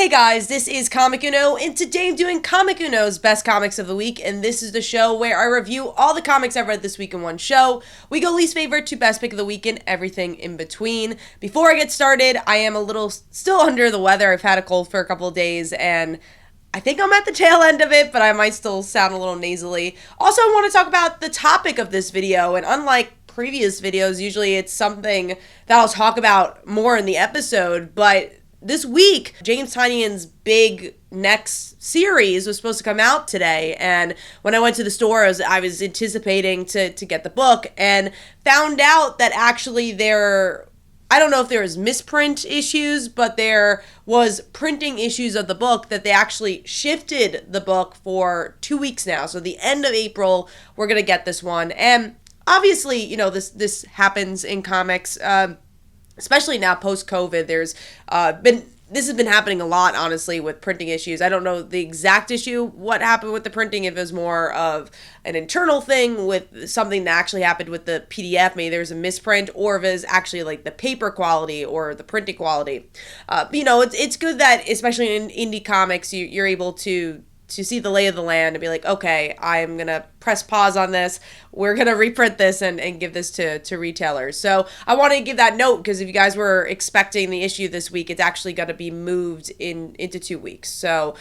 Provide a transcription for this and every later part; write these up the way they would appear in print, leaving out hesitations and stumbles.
Hey guys, this is Comic Uno, and today I'm doing Comic Uno's Best Comics of the Week, and this is the show where I review all the comics I've read this week in one show. We go least favorite to best pick of the week and everything in between. Before I get started, I am a little still under the weather. I've had a cold for a couple of days, and I think I'm at the tail end of it, but I might still sound a little nasally. Also, I want to talk about the topic of this video, and unlike previous videos, usually it's something that I'll talk about more in the episode, but this week, James Tynion's big next series was supposed to come out today, and when I went to the store, I was anticipating to get the book, and found out that actually I don't know if there was misprint issues, but there was printing issues of the book that they actually shifted the book for 2 weeks now. So the end of April, we're going to get this one, and obviously, you know, this happens in comics, especially now post-COVID. This has been happening a lot, honestly, with printing issues. I don't know the exact issue, what happened with the printing, if it was more of an internal thing with something that actually happened with the PDF, maybe there was a misprint, or if it was actually like the paper quality or the printing quality. You know, it's good that, especially in indie comics, you're able to see the lay of the land and be like, okay, I'm going to press pause on this. We're going to reprint this and give this to retailers. So I want to give that note, because if you guys were expecting the issue this week, it's actually going to be moved into 2 weeks. So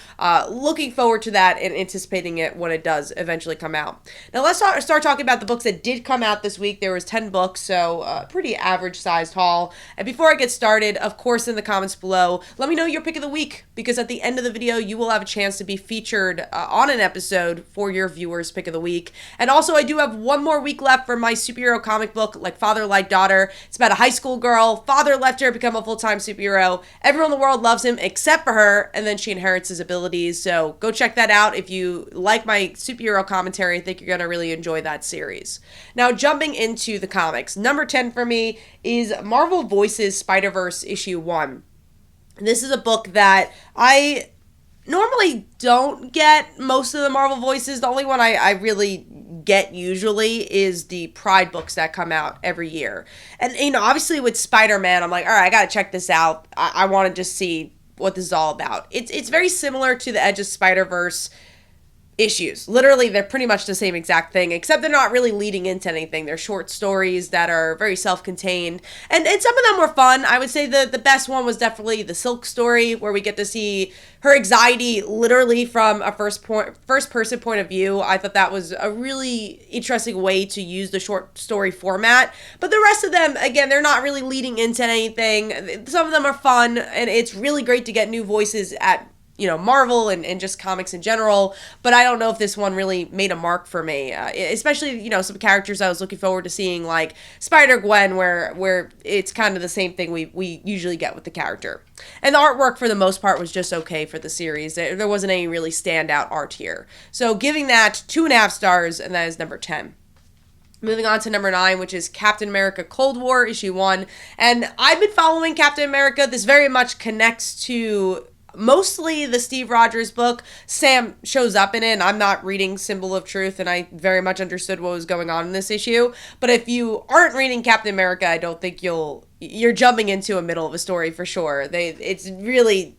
looking forward to that and anticipating it when it does eventually come out. Now let's start talking about the books that did come out this week. There was 10 books, so pretty average sized haul. And before I get started, of course, in the comments below, let me know your pick of the week, because at the end of the video, you will have a chance to be featured on an episode for your viewers' pick of the week. And also, I do have one more week left for my superhero comic book, Like Father, Like Daughter. It's about a high school girl. Father left her to become a full-time superhero. Everyone in the world loves him except for her, and then she inherits his abilities. So go check that out if you like my superhero commentary. I think you're going to really enjoy that series. Now, jumping into the comics. Number 10 for me is Marvel Voices Spider-Verse issue 1. This is a book that I normally don't get most of the Marvel Voices. The only one I really get usually is the Pride books that come out every year. And, you know, obviously with Spider-Man, I'm like, all right, I got to check this out. I want to just see what this is all about. It's very similar to the Edge of Spider-Verse issues. Literally, they're pretty much the same exact thing, except they're not really leading into anything. They're short stories that are very self-contained, and some of them were fun. I would say the best one was definitely the Silk story, where we get to see her anxiety literally from a first-person point of view. I thought that was a really interesting way to use the short story format, but the rest of them, again, they're not really leading into anything. Some of them are fun, and it's really great to get new voices at, you know, Marvel and just comics in general, but I don't know if this one really made a mark for me, especially, you know, some characters I was looking forward to seeing, like Spider-Gwen, where it's kind of the same thing we usually get with the character. And the artwork, for the most part, was just okay for the series. There wasn't any really standout art here. So giving that 2.5 stars, and that is number 10. Moving on to number 9, which is Captain America Cold War, issue 1. And I've been following Captain America. This very much connects to mostly the Steve Rogers book. Sam shows up in it, and I'm not reading Symbol of Truth, and I very much understood what was going on in this issue. But if you aren't reading Captain America, I don't think you're jumping into a middle of a story for sure. It's really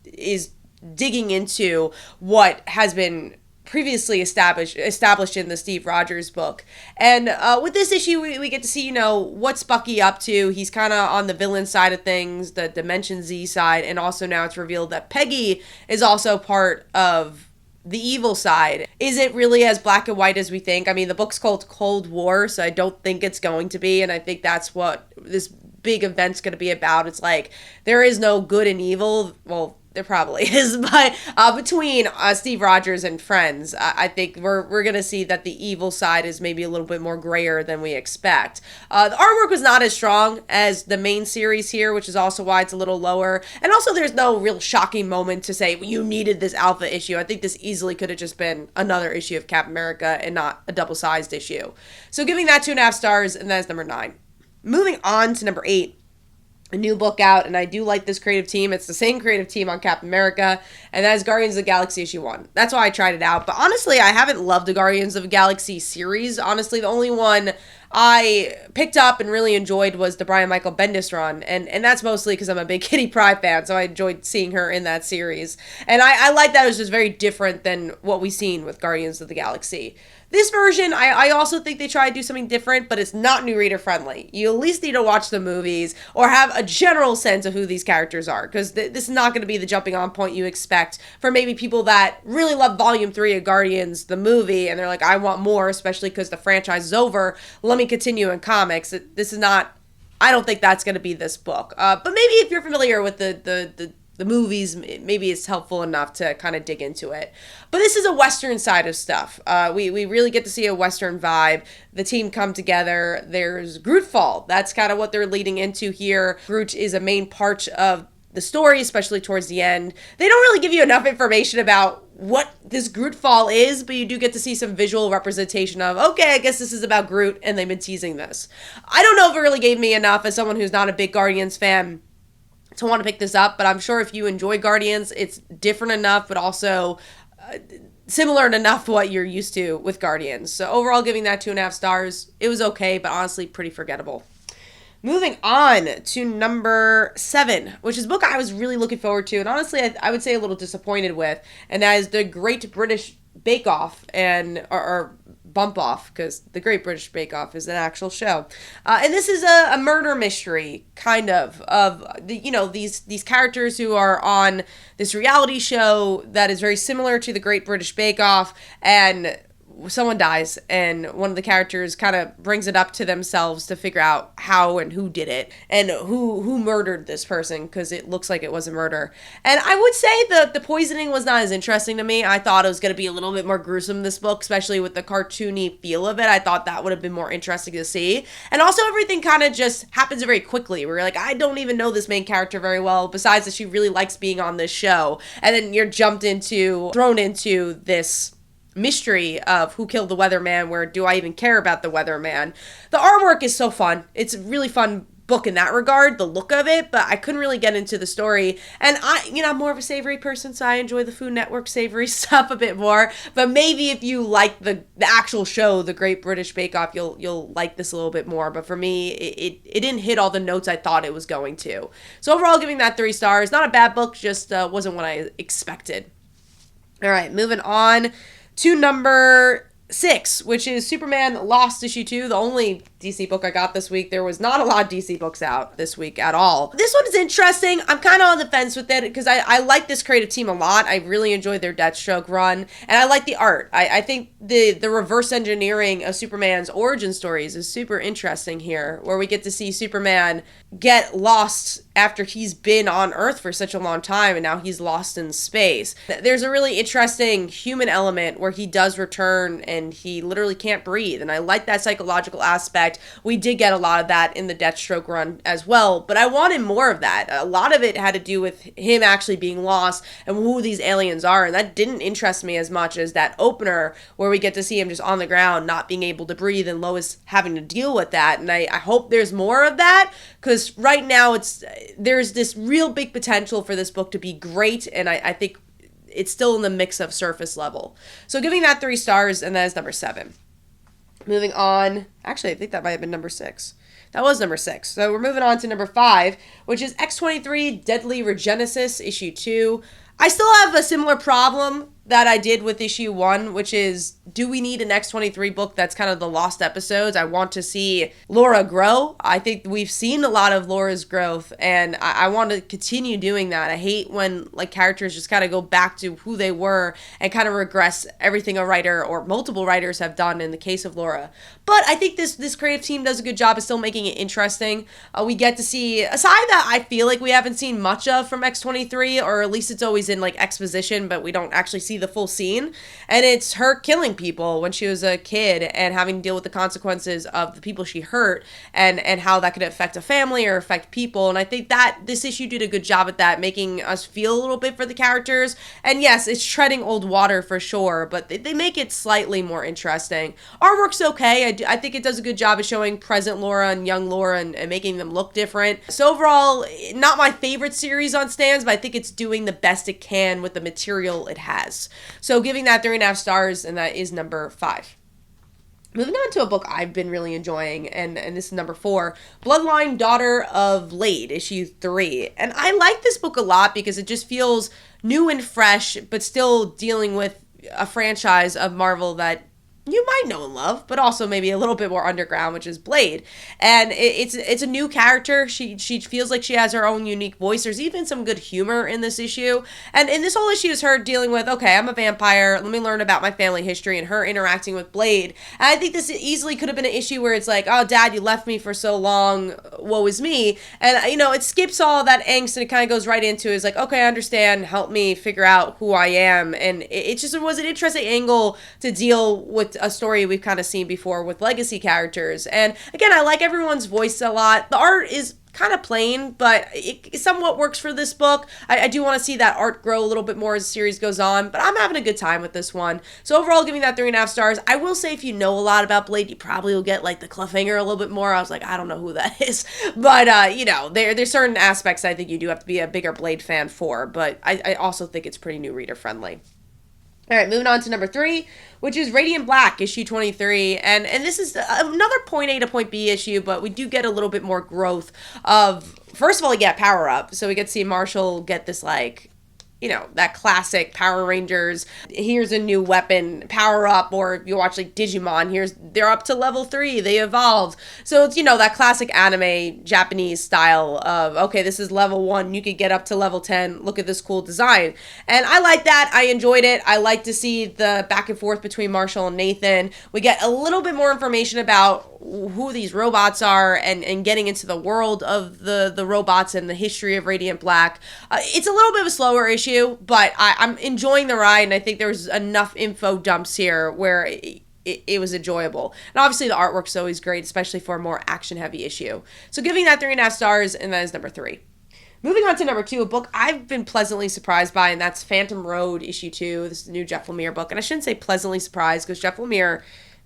is digging into what has been previously established in the Steve Rogers book. And with this issue, we get to see, you know, what's Bucky up to. He's kind of on the villain side of things, the Dimension Z side, and also now it's revealed that Peggy is also part of the evil side. Is it really as black and white as we think? I mean, the book's called Cold War, so I don't think it's going to be, and I think that's what this big event's going to be about. It's like, there is no good and evil. Well, there probably is, but between Steve Rogers and friends, I think we're going to see that the evil side is maybe a little bit more grayer than we expect. The artwork was not as strong as the main series here, which is also why it's a little lower. And also, there's no real shocking moment to say, well, you needed this alpha issue. I think this easily could have just been another issue of Captain America and not a double-sized issue. So giving that 2.5 stars, and that is number 9. Moving on to number 8. A new book out, and I do like this creative team. It's the same creative team on Captain America, and that is Guardians of the Galaxy issue 1. That's why I tried it out, but honestly, I haven't loved the Guardians of the Galaxy series. Honestly, the only one I picked up and really enjoyed was the Brian Michael Bendis run, and that's mostly because I'm a big Kitty Pryde fan, so I enjoyed seeing her in that series. And I like that it was just very different than what we've seen with Guardians of the Galaxy. This version, I also think they try to do something different, but it's not new reader friendly. You at least need to watch the movies or have a general sense of who these characters are, because this is not going to be the jumping on point you expect for maybe people that really love Volume 3 of Guardians, the movie, and they're like, I want more, especially because the franchise is over. Let me continue in comics. This is not, I don't think that's going to be this book. But maybe if you're familiar with the movies, maybe it's helpful enough to kind of dig into it. But this is a Western side of stuff. We really get to see a Western vibe. The team come together. There's Grootfall. That's kind of what they're leading into here. Groot is a main part of the story, especially towards the end. They don't really give you enough information about what this Grootfall is, but you do get to see some visual representation of, okay, I guess this is about Groot, and they've been teasing this. I don't know if it really gave me enough as someone who's not a big Guardians fan to want to pick this up, but I'm sure if you enjoy Guardians, it's different enough, but also similar enough to what you're used to with Guardians. So overall, giving that 2.5 stars. It was okay, but honestly pretty forgettable. Moving on to number 7, which is a book I was really looking forward to, and honestly, I would say a little disappointed with, and that is The Great British Bake Off, or Bump Off, because The Great British Bake Off is an actual show. And this is a murder mystery, kind of these characters who are on this reality show that is very similar to The Great British Bake Off, and someone dies, and one of the characters kind of brings it up to themselves to figure out how and who did it, and who murdered this person, because it looks like it was a murder. And I would say the poisoning was not as interesting to me. I thought it was going to be a little bit more gruesome, this book, especially with the cartoony feel of it. I thought that would have been more interesting to see. And also everything kind of just happens very quickly, where you're like, I don't even know this main character very well, besides that she really likes being on this show. And then you're thrown into this mystery of who killed the weatherman, where do I even care about the weatherman. The artwork is so fun. It's a really fun book in that regard, the look of it, but I couldn't really get into the story. And I'm more of a savory person, so I enjoy the Food Network savory stuff a bit more. But maybe if you like the actual show, The Great British Bake Off, you'll like this a little bit more. But for me, it didn't hit all the notes I thought it was going to. So overall, giving that 3 stars. Not a bad book, just wasn't what I expected. All right, moving on to number 6, which is Superman Lost Issue 2, the only DC book I got this week. There was not a lot of DC books out this week at all. This one is interesting. I'm kind of on the fence with it because I like this creative team a lot. I really enjoyed their Deathstroke run, and I like the art. I think the reverse engineering of Superman's origin stories is super interesting here, where we get to see Superman get lost after he's been on Earth for such a long time, and now he's lost in space. There's a really interesting human element where he does return and he literally can't breathe, and I like that psychological aspect. We did get a lot of that in the Deathstroke run as well, but I wanted more of that. A lot of it had to do with him actually being lost and who these aliens are, and that didn't interest me as much as that opener where we get to see him just on the ground, not being able to breathe, and Lois having to deal with that. And I hope there's more of that, because right now there's this real big potential for this book to be great, and I think it's still in the mix of surface level. So giving that 3 stars, and that is number 7. Moving on. Actually, I think that might have been number 6. That was number 6. So we're moving on to number 5, which is X-23 Deadly Regenesis, issue 2. I still have a similar problem that I did with issue 1, which is, do we need an X-23 book that's kind of the lost episodes? I want to see Laura grow. I think we've seen a lot of Laura's growth, and I want to continue doing that. I hate when characters just kind of go back to who they were and kind of regress everything a writer or multiple writers have done in the case of Laura. But I think this creative team does a good job of still making it interesting. We get to see a side that I feel like we haven't seen much of from X-23, or at least it's always in exposition, but we don't actually see the full scene, and it's her killing people when she was a kid and having to deal with the consequences of the people she hurt, and how that could affect a family or affect people. And I think that this issue did a good job at that, making us feel a little bit for the characters. And yes, it's treading old water for sure, but they make it slightly more interesting. Artwork's okay. I think it does a good job of showing present Laura and young Laura and making them look different. So overall, not my favorite series on stands, but I think it's doing the best it can with the material it has. So giving that 3.5 stars, and that is number 5. Moving on to a book I've been really enjoying, and this is number 4, Bloodline, Daughter of Blade, issue 3. And I like this book a lot because it just feels new and fresh, but still dealing with a franchise of Marvel that you might know and love, but also maybe a little bit more underground, which is Blade. And it's a new character. She feels like she has her own unique voice. There's even some good humor in this issue. And in this whole issue is her dealing with, okay, I'm a vampire. Let me learn about my family history, and her interacting with Blade. And I think this easily could have been an issue where it's like, oh, Dad, you left me for so long. Woe is me. And, you know, it skips all that angst and it kind of goes right into is like, okay, I understand. Help me figure out who I am. And it just was an interesting angle to deal with a story we've kind of seen before with legacy characters. And again, I like everyone's voice a lot. The art is kind of plain, but it somewhat works for this book. I do want to see that art grow a little bit more as the series goes on, but I'm having a good time with this one. So overall, giving that 3.5 stars. I will say if you know a lot about Blade, you probably will get like the cliffhanger a little bit more. I was like, I don't know who that is. But, you know, there's certain aspects I think you do have to be a bigger Blade fan for, but I also think it's pretty new reader friendly. All right, moving on to number 3, which is Radiant Black, issue 23. And this is another point A to point B issue, but we do get a little bit more growth of, first of all, we get power up. So we get to see Marshall get this, like, you know, that classic Power Rangers, here's a new weapon, power up, or if you watch like Digimon, they're up to level 3, they evolved. So it's, you know, that classic anime Japanese style of, okay, this is level 1, you could get up to level 10, look at this cool design. And I like that, I enjoyed it. I like to see the back and forth between Marshall and Nathan. We get a little bit more information about who these robots are and getting into the world of the robots and the history of Radiant Black. It's a little bit of a slower issue, but I'm enjoying the ride, and I think there's enough info dumps here where it was enjoyable. And obviously the artwork's always great, especially for a more action-heavy issue. So giving that 3.5 stars, and that is number 3. Moving on to number 2, a book I've been pleasantly surprised by, and that's Phantom Road, issue 2. This is the new Jeff Lemire book. And I shouldn't say pleasantly surprised, because Jeff Lemire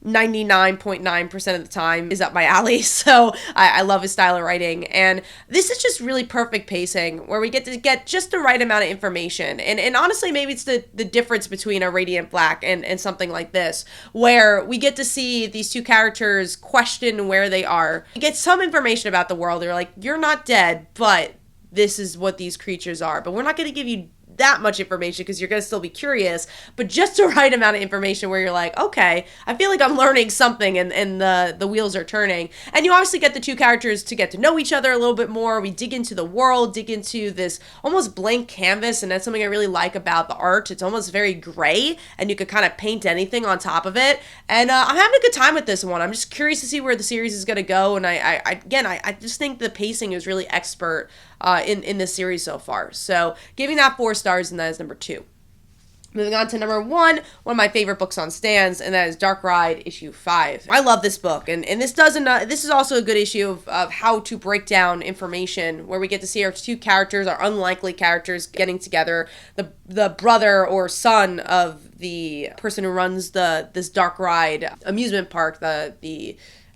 99.9% of the time is up my alley, so I love his style of writing. And this is just really perfect pacing, where we get to get just the right amount of information. And honestly, maybe it's the difference between a Radiant Black and something like this, where we get to see these two characters question where they are. We get some information about the world. They're like, you're not dead, but this is what these creatures are. But we're not going to give you that much information because you're going to still be curious, but just the right amount of information where you're like, okay, I feel like I'm learning something, and the wheels are turning. And you obviously get the two characters to get to know each other a little bit more. We dig into the world, dig into this almost blank canvas, and that's something I really like about the art. It's almost very gray, and you could kind of paint anything on top of it. And I'm having a good time with this one. I'm just curious to see where the series is going to go, and I just think the pacing is really expert in this series so far. So giving that 4 stars, and that is number 2. Moving on to number 1 of my favorite books on stands, and that is Dark Ride, issue 5. I love this book, and this is also a good issue of how to break down information, where we get to see our two characters, our unlikely characters, getting together. The brother or son of the person who runs this Dark Ride amusement park,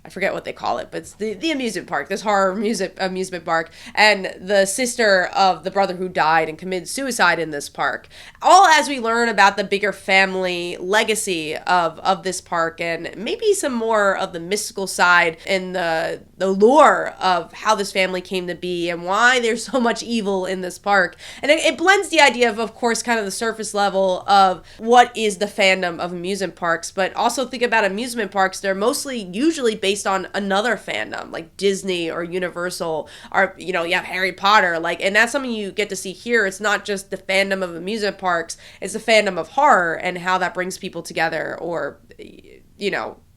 I forget what they call it, but it's the amusement park, this horror amusement park, and the sister of the brother who died and committed suicide in this park. All as we learn about the bigger family legacy of this park, and maybe some more of the mystical side and the lore of how this family came to be and why there's so much evil in this park. And it blends the idea of course, kind of the surface level of what is the fandom of amusement parks, but also think about amusement parks. They're mostly usually based on another fandom like Disney or Universal, or you have Harry Potter, and that's something you get to see here. It's not just the fandom of amusement parks, it's the fandom of horror and how that brings people together, or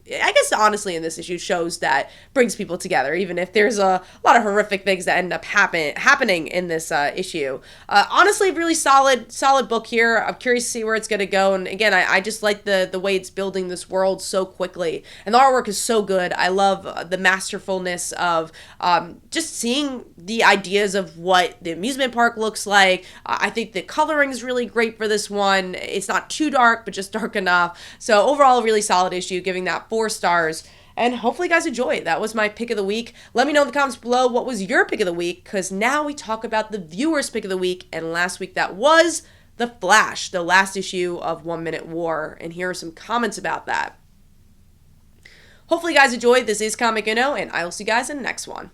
I guess honestly in this issue shows that brings people together, even if there's a lot of horrific things that end up happening in this issue. Honestly, really solid book here. I'm curious to see where it's going to go. And again, I just like the way it's building this world so quickly. And the artwork is so good. I love the masterfulness of just seeing the ideas of what the amusement park looks like. I think the coloring is really great for this one. It's not too dark, but just dark enough. So overall, a really solid issue, giving that 4 stars. And hopefully you guys enjoy it. That was my pick of the week. Let me know in the comments below what was your pick of the week, because now we talk about the viewer's pick of the week. And last week that was The Flash, the last issue of 1 Minute War. And here are some comments about that. Hopefully you guys enjoyed. This is Comic Uno, and I will see you guys in the next one.